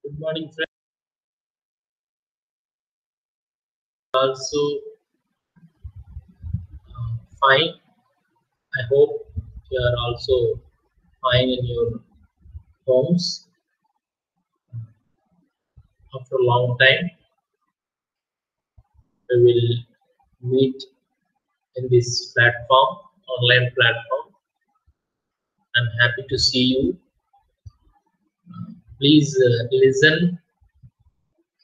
Good morning, friends. Also fine. I hope you are also fine in your homes after a long time. We will meet in this platform, online platform. I'm happy to see you. Please listen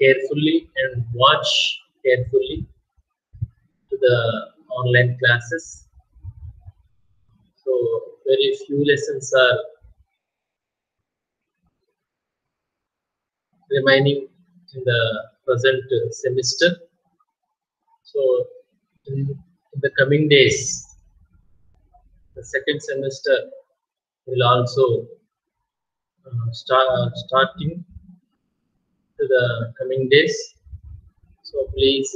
carefully and watch carefully to the online classes. So very few lessons are remaining in the present semester. So in the coming days, the second semester will also starting to the coming days. So please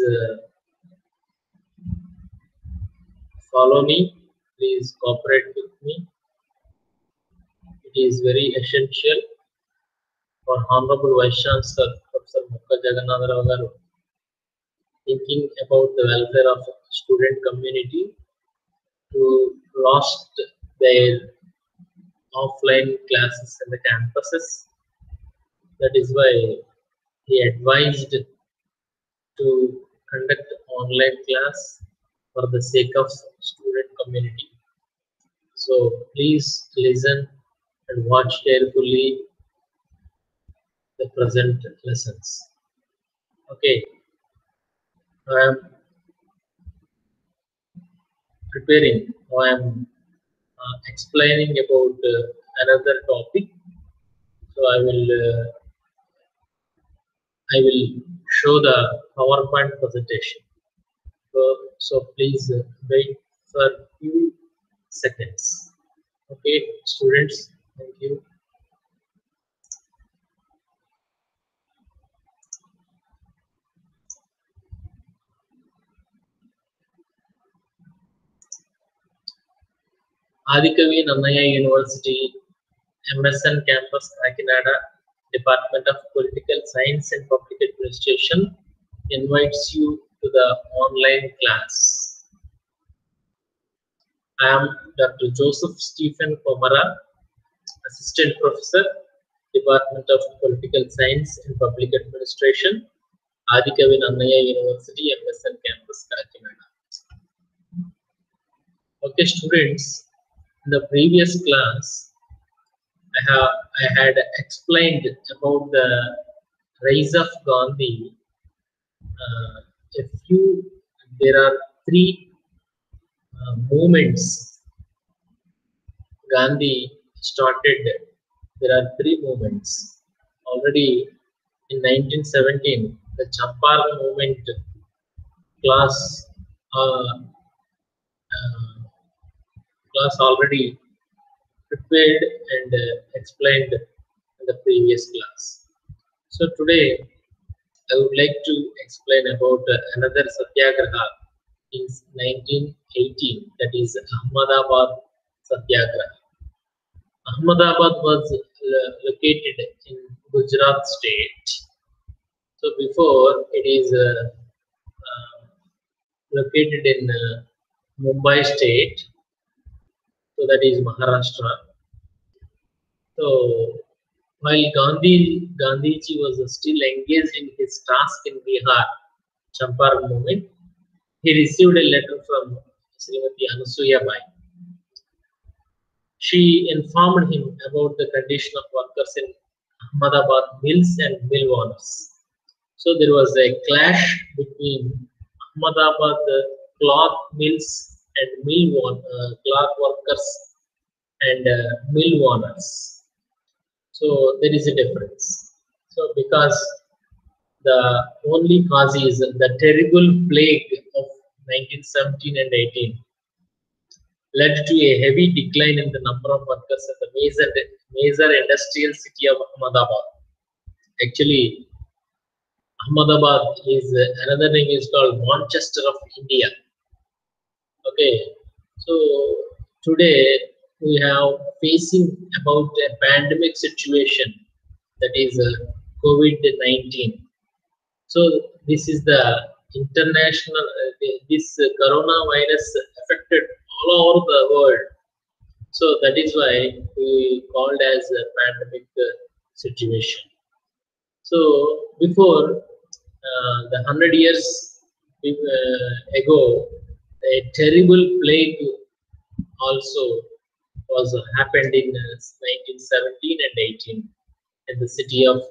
follow me. Please cooperate with me. It is very essential for Honorable Vice Chancellor Professor Mukka Jagannatha Rao garu thinking about the welfare of student community who lost their offline classes in the campuses. That is why he advised to conduct online class for the sake of student community. So please listen and watch carefully the present lessons. Okay, I am preparing, I am explaining about another topic. So I will show the PowerPoint presentation. So please wait for few seconds. Okay, students, thank you. Adikavi, Nannaya University, MSN Campus, Kakinada, Department of Political Science and Public Administration invites you to the online class. I am Dr. Joseph Stephen Komara, Assistant Professor, Department of Political Science and Public Administration, Adikavi Nannaya University, MSN Campus, Kakinada. Okay, students, in the previous class, I had explained about the rise of Gandhi. There are three movements Gandhi started. There are three movements. Already in 1917, the Champaran movement class already prepared and explained in the previous class. So today I would like to explain about another Satyagraha in 1918, that is Ahmedabad Satyagraha. Ahmedabad was located in Gujarat state. So before it is located in Mumbai state. So that is Maharashtra. So while Gandhiji was still engaged in his task in Bihar, Champaran movement, he received a letter from Srimati Anasuya Bai. She informed him about the condition of workers in Ahmedabad mills and mill owners. So there was a clash between Ahmedabad cloth mills and cloth workers and mill owners. So there is a difference. So because the only cause is the terrible plague of 1917 and 18 led to a heavy decline in the number of workers in the major industrial city of Ahmedabad. Actually, Ahmedabad is another name is called Manchester of India. Okay, so today we have facing about a pandemic situation, that is COVID-19. So this is the international, this coronavirus affected all over the world. So that is why we called as a pandemic situation. So before the 100 years ago, a terrible plague also was happened in 1917 and 18 in the city of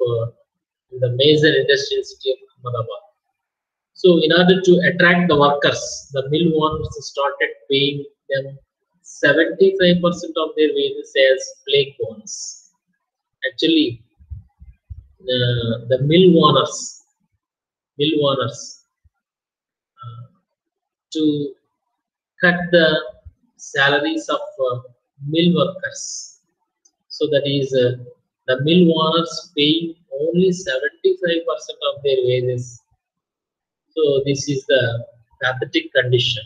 the major industrial city of Ahmedabad. So in order to attract the workers, the mill owners started paying them 75% of their wages as plague bonus. Actually, the mill owners to cut the salaries of mill workers. So that is the mill owners paying only 75% of their wages. So this is the pathetic condition.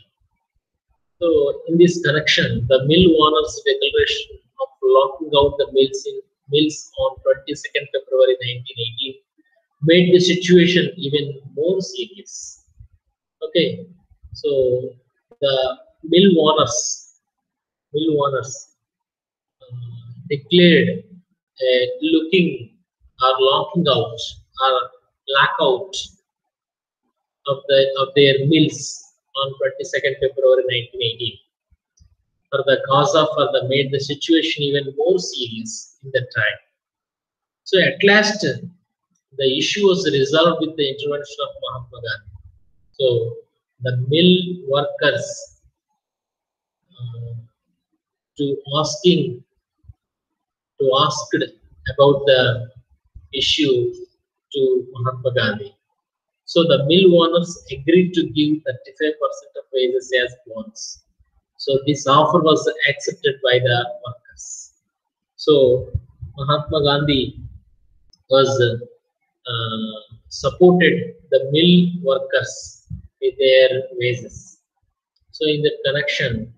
So in this connection, the mill owners' declaration of locking out the mills on 22nd February 1918 made the situation even more serious. Okay, so the mill owners declared looking or locking out or lockout of their mills on 22nd February 1918 for the cause of made the situation even more serious in that time. So at last the issue was resolved with the intervention of Mahatma Gandhi. So the mill workers asked about the issue to Mahatma Gandhi. So the mill owners agreed to give 35% of wages as bonus. So this offer was accepted by the workers. So Mahatma Gandhi was supported the mill workers with their wages. So in that connection,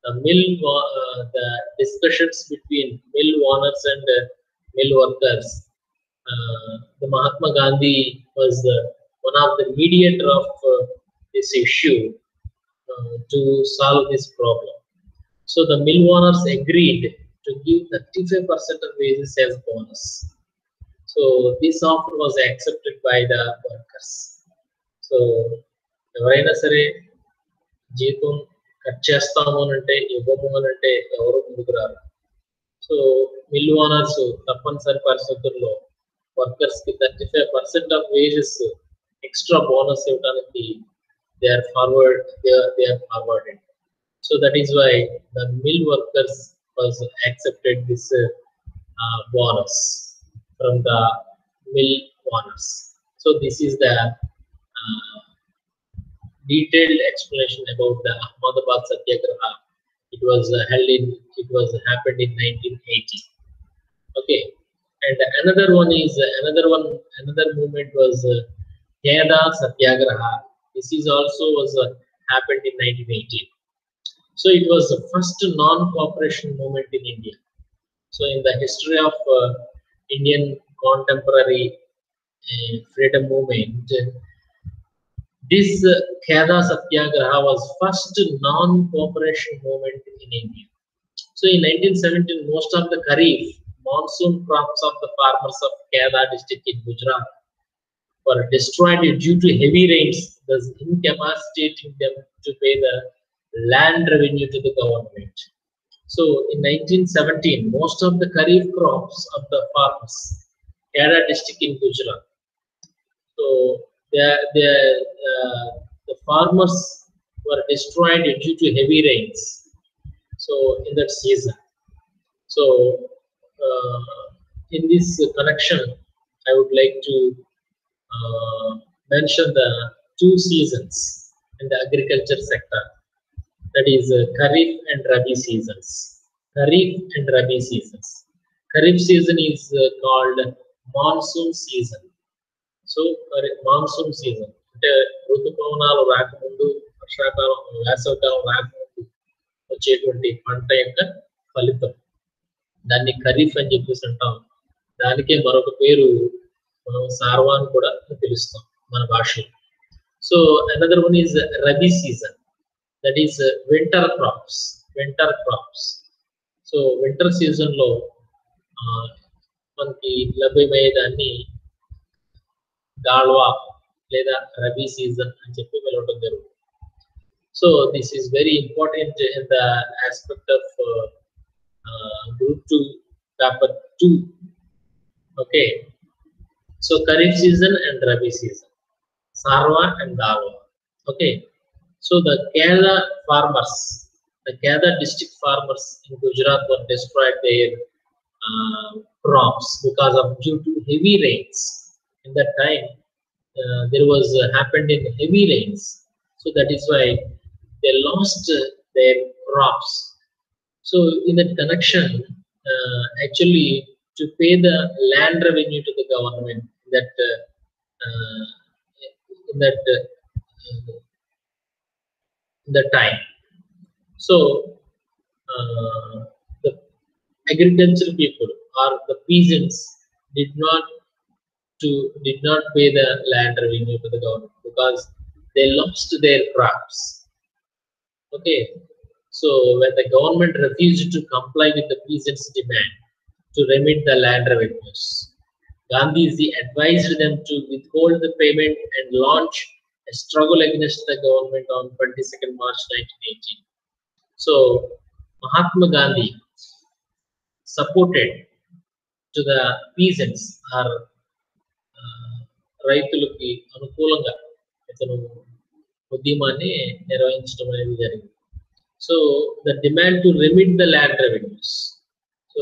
the discussions between mill owners and mill workers, the Mahatma Gandhi was one of the mediator of this issue to solve this problem. So the mill owners agreed to give 35% of wages as bonus. So this offer was accepted by the workers. So ఎవరైనా సరే జీతం cut చేస్తాము అంటే ఇవ్వము అంటే ఎవరు ముందుకు రారు. సో మిల్ ఓనర్స్ తప్పనిసరి పరిస్థితుల్లో వర్కర్స్ కి 35% ఆఫ్ వేజెస్ ఎక్స్ట్రా బోనస్ ఇవ్వడానికి they are forwarded. So that is why the mill workers was accepted this bonus from the mill owners. So this is the detailed explanation about the Ahmedabad Satyagraha. It was happened in 1980. Okay, and another movement was Kheda Satyagraha. This is also happened in 1918. So it was the first non-cooperation movement in India. So in the history of Indian contemporary freedom movement, this Kheda Satyagraha was first non-cooperation movement in India. So in 1917, most of the Kharif monsoon crops of the farmers of Kheda district in Gujarat were destroyed due to heavy rains, thus incapacitating them to pay the land revenue to the government. So in 1917, most of the Kharif crops of the farmers, Kheda district in Gujarat, so the farmers were destroyed due to heavy rains. So in that season, so in this connection, I would like to mention the two seasons in the agriculture sector, that is Kharif and Rabi seasons. Kharif and Rabi seasons. Kharif season is called monsoon season. So monsoon season అంటే ఋతుపవనాలు రాకముందు, వర్షాకాలం వేసవికాలం రాకముందు వచ్చేటువంటి పంట యొక్క ఫలితం, దాన్ని ఖరీఫ్ అని చెప్పేసి అంటాం. దానికే మరొక పేరు సార్వా అని కూడా పిలుస్తాం మన భాషలో. So another one is Rabi season, that is winter crops. So winter season లో మనకి లభ్యమయ్యేదాన్ని గాల్వా లేదా రబీ సీజన్ అని చెప్పి పిలవడం జరుగుతుంది. So this is very important in the aspect of group 2 paper 2. Okay, so Kharif season and Rabi season, సార్వా అండ్ గాల్వా. Okay, so the Kheda district farmers in Gujarat were destroyed their crops because of due to heavy rains. In that time, there was happened in heavy rains, so that is why they lost their crops. So in that connection, actually to pay the land revenue to the government, in the time. So the agricultural people or the peasants did not pay the land revenue to the government because they lost their crops. Okay, so when the government refused to comply with the peasants' demand to remit the land revenues, Gandhiji advised them to withhold the payment and launch a struggle against the government on 22nd March 1918. So Mahatma Gandhi supported to the peasants or రైతులకి అనుకూలంగా ఇతను ఉద్యమాన్ని నిర్వహించడం అనేది జరిగింది. So the demand to remit the land revenues. So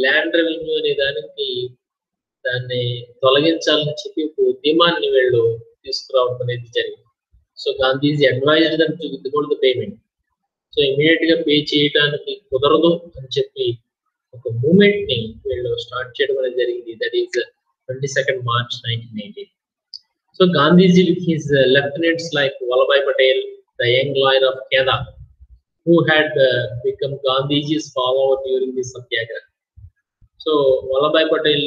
land revenue అనే దాన్ని తొలగించాలని చెప్పి ఒక ఉద్యమాన్ని వీళ్ళు తీసుకురావడం అనేది జరిగింది. So Gandhiji advised them to withhold the payment. So immediate గా పే చేయడానికి కుదరదు అని చెప్పి ఒక మూమెంట్ ని వీళ్ళు స్టార్ట్ చేయడం అనేది జరిగింది. That is 22nd March 1918. So Gandhiji with his lieutenants like Vallabhbhai Patel, the young lawyer of Kheda, who had become Gandhiji's follower during the Satyagraha. So Vallabhbhai Patel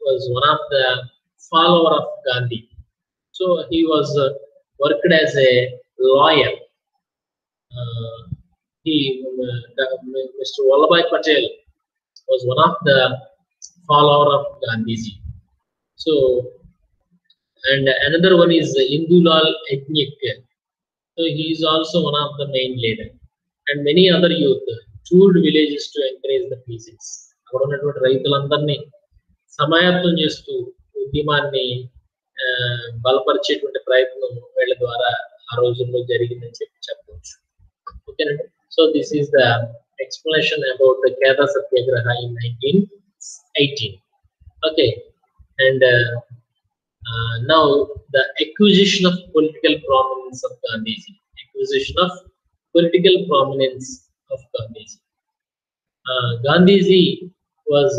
was one of the follower of Gandhi. So he was worked as a lawyer. Mr. Vallabhbhai Patel was one of the follower of Gandhiji. So, and another one is Indulal Ethnic. So he is also one of the main leader. And many other youth toured villages to encourage the peasants. అక్కడ ఉన్నటువంటి రైతులందరినీ సమాయత్తం చేస్తూ ఉద్యమాన్ని బలపరిచేటువంటి ప్రయత్నం వీళ్ళ ద్వారా ఆ రోజుల్లో జరిగిందని చెప్పవచ్చు. ఓకేనండి. So this is the explanation about the Kheda Satyagraha in 1918. Okay, and now the acquisition of political prominence of Gandhiji. Gandhiji was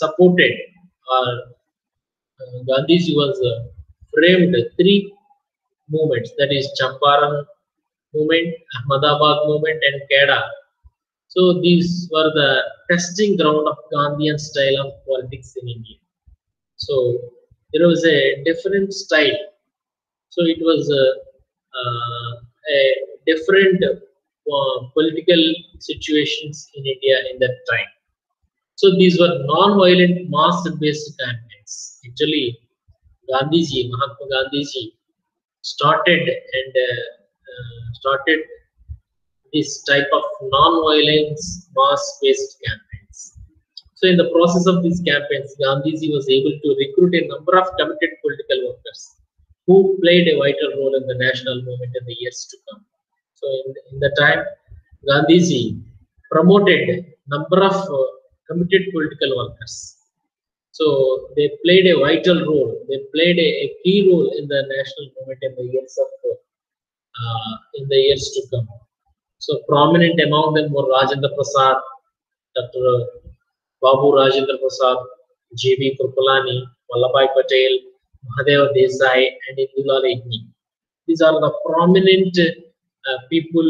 supported, or Gandhiji was framed three movements, that is Champaran movement, Ahmedabad movement, and Kheda. So these were the testing ground of Gandhian style of politics in India. So there was a different style. So it was a different political situations in India in that time. So these were non-violent, mass-based campaigns. Actually, Mahatma Gandhiji started this type of non-violence, mass-based campaigns. So in the process of these campaigns, Gandhiji was able to recruit a number of committed political workers who played a vital role in the national movement in the years to come. So in the time, Gandhiji promoted a number of committed political workers. So they played a vital role. They played a key role in the national movement in the years to come. So prominent among them were Rajendra Prasad, Dr. Babu Rajendra Prasad, J.B. Kripalani, Vallabhbhai Patel, Mahadeva Desai, and Indulal Ethnic. These are the prominent people.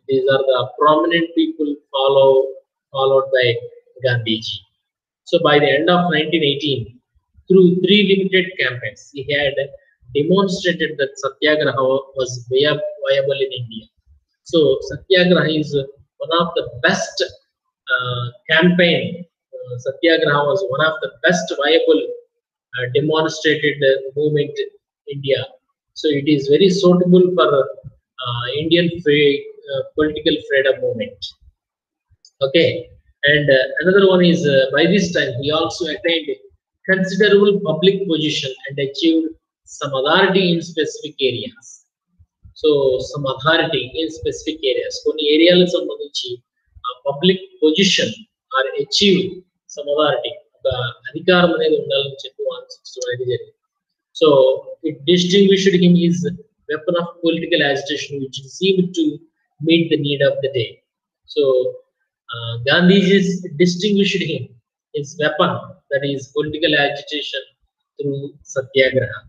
These are the prominent people followed by Gandhiji. So by the end of 1918, through three limited campaigns, he had demonstrated that Satyagraha was viable in India. So Satyagraha is one of the best campaign. Satyagraha was one of the best viable demonstrated movement in India. So it is very suitable for Indian political freedom movement. Okay, and another one is by this time he also attained considerable public position and achieved some authority in specific areas. So some authority in specific areas. కొన్ని ఏరియాలకు సంబంధించి public position or achieve some authority ఒక అధికారం అనేది ఉండాలని చెప్పి 161 అనేది జరిగింది. So it distinguished him his weapon of political agitation, which seemed to meet the need of the day. So Gandhi's distinguished him his weapon, that is political agitation, through Satyagraha.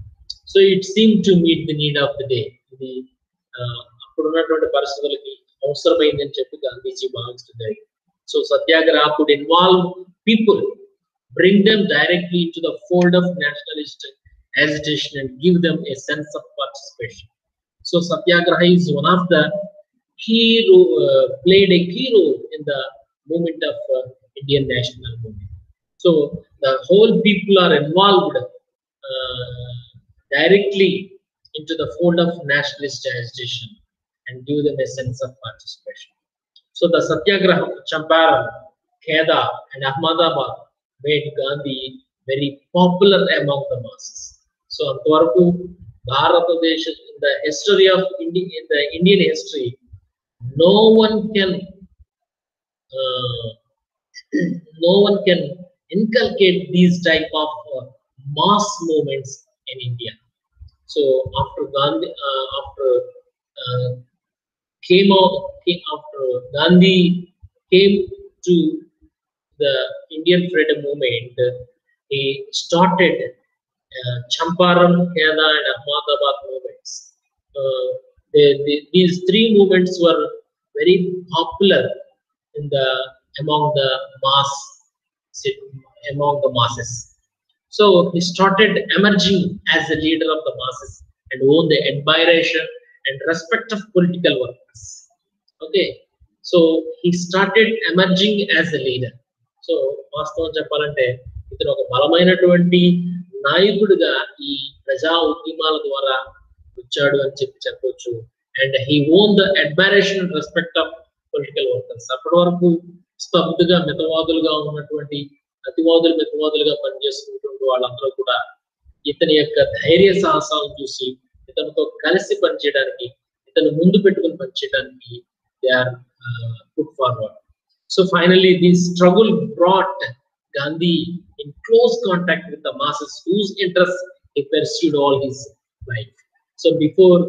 So it seemed to meet the need of the day. The అప్పుడున్నటువంటి పరిస్థితులకి అవసరమైందని చెప్పి గాంధీజీ భావిస్తున్నారు. So Satyagraha could involve people, bring them directly into the fold of nationalist agitation and give them a sense of participation. So Satyagraha is one of the played a key role in the movement of Indian national movement. So the whole people are involved directly into the fold of nationalist agitation and give them a sense of participation. So the Satyagraha of Champaran, Kheda and Ahmedabad made Gandhi very popular among the masses. So అంతవరకు భారతదేశ in the history of in the Indian history, no one can inculcate these type of mass movements in India. So after Gandhi, after Gandhi came to the Indian freedom movement, he started Champaran, Kheda and Ahmedabad movements. These three movements were very popular among the masses. So he started emerging as a leader of the masses and won the admiration and respect of political workers. Okay, so he started emerging as a leader. So వాస్తవం చెప్పాలంటే ఇతను ఒక బలమైనటువంటి నాయకుడిగా ఈ ప్రజా ఉద్యమాల ద్వారా వచ్చాడు అని చెప్పొచ్చు. And he own the అడ్మైరేషన్ and respect of political workers. అప్పటి వరకు స్తబ్దుగా మితవాదులుగా ఉన్నటువంటి మితవాదులుగా పనిచేస్తున్నటువంటి వాళ్ళందరూ కూడా ఇతని యొక్క ధైర్య సాహసాలను చూసి ఇతనితో కలిసి పనిచేయడానికి, ఇతను ముందు పెట్టుకుని పనిచేయడానికి they are put forward. So finally this struggle brought Gandhi in close contact with the masses whose interests he pursued all his life. So before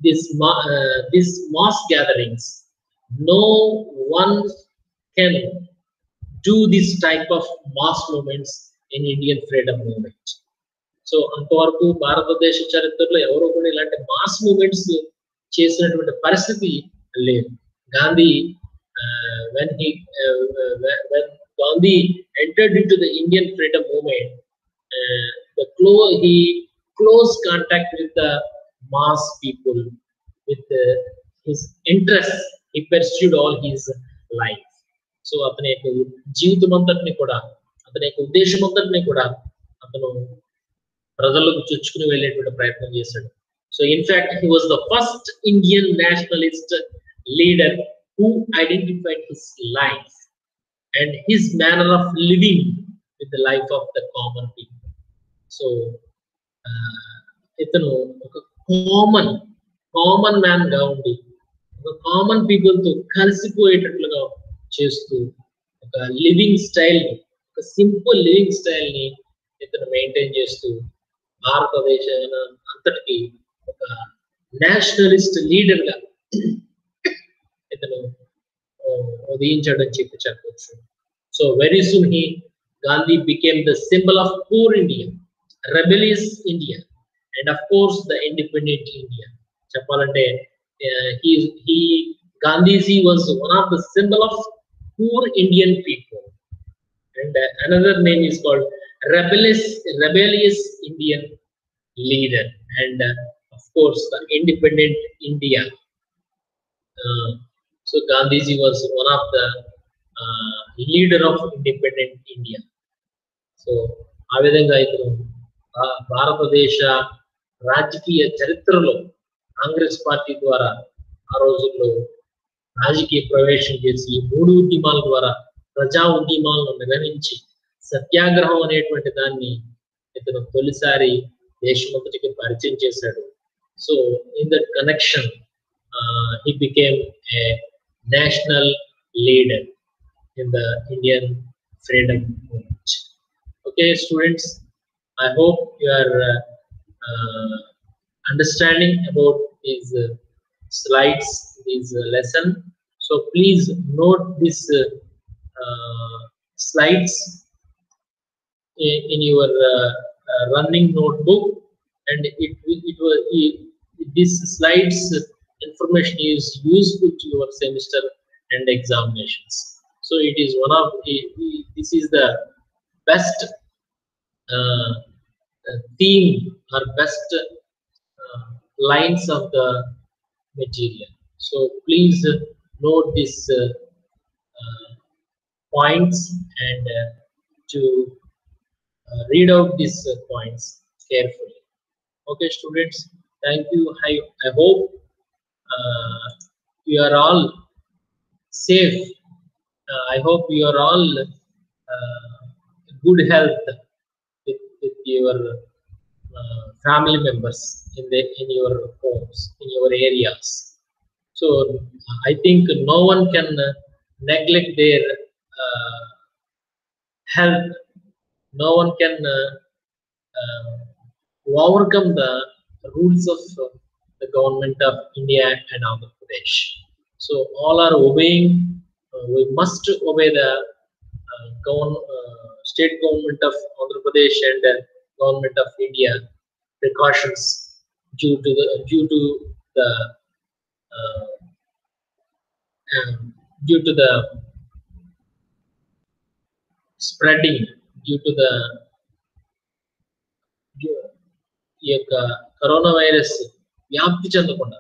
this mass gatherings, no one can do this type of mass movements in Indian freedom movement. So అంతవరకు భారతదేశ చరిత్రలో ఎవరో కూడా ఇలాంటి mass moments చేసినటువంటి పరిస్థితి లేదు. Gandhi when Gandhi entered into the Indian freedom movement, he close contact with the mass people, with his interests he pursued all his life. So అతని యొక్క జీవితం అంతటిని కూడా, అతని యొక్క ఉద్దేశం అంతటిని కూడా అతను ప్రజలకు చొచ్చుకుని వెళ్ళేటువంటి ప్రయత్నం చేశాడు. So in fact he was the first Indian nationalist leader who identified his life and his manner of living with the life of the common people. So itanu oka common man ga undi oka common people to kalisipoyetatluga chestu oka living style, oka simple living style ni itanu maintain chestu భారతదేశం అంతటికి ఒక Nationalist leader గా ఇతను ఉదయించాడని చెప్పొచ్చు. So very soon Gandhi became the symbol of poor India, rebellious India, and of course the independent India. చెప్పాలంటే Gandhiji was one of the symbol of poor Indian people And another name is called rebellious Indian leader, and of course the independent India. So Gandhiji was one of the leader of independent India. So ఆ విధంగా ఇతను భారతదేశ రాజకీయ చరిత్రలో Congress party ద్వారా ఆ రోజుల్లో రాజకీయ ప్రవేశం చేసి ఈ మూడు ఉద్యమాల ద్వారా ప్రజా ఉద్యమాలను నిర్వహించి సత్యాగ్రహం అనేటువంటి దాన్ని ఇతను తొలిసారి దేశమంతటికి పరిచయం చేశాడు. So in that connection he became a national leader in the Indian freedom movement. Okay, students, I hope you are understanding about these slides, these lesson. So please note these slides in your running notebook, and this slides information is useful to your semester and examinations. So it is one of this is the best theme or best lines of the material. So please note these points and to read out these points carefully. Okay, students, thank you. I hope you are all safe. I hope you are all good health with your family members in your homes, in your areas. So I think no one can neglect their health. No one can overcome the rules of the government of India and Andhra Pradesh. So all are obeying. We must obey the state government of Andhra Pradesh and government of India precautions due to the spreading, due to the coronavirus వ్యాప్తి చెందకుండా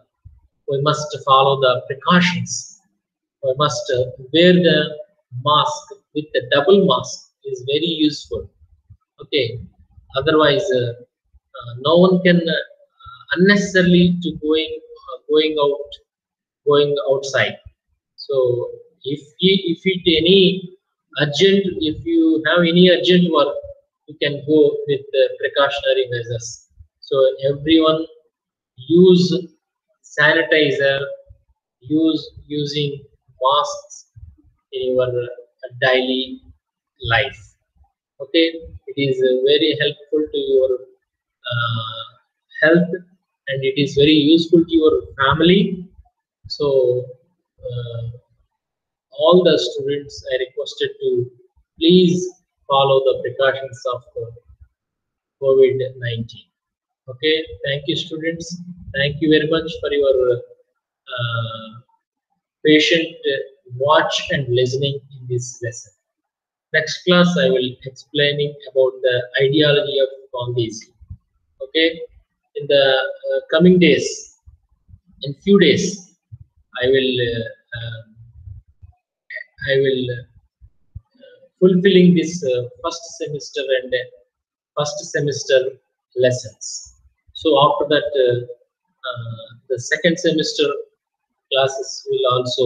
we must follow the precautions. We must wear the mask with the double mask is very useful. Okay, otherwise no one can unnecessarily to going outside. So if you have any urgent work, you can go with the precautionary measures. So everyone use sanitizer, using masks in your daily life. Okay, it is very helpful to your health, and it is very useful to your family. So all the students are requested to please follow the precautions of COVID-19. Okay, thank you, students. Thank you very much for your patient watch and listening in this lesson. Next class I will explaining about the ideology of Gandhi. Okay, in the coming days, in few days, I will fulfilling this first semester lessons. So after that, the second semester classes will also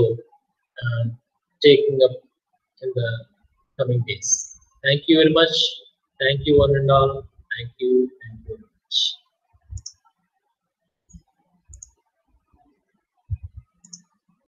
taking up in the coming days. Thank you very much. Thank you one and all. Thank you.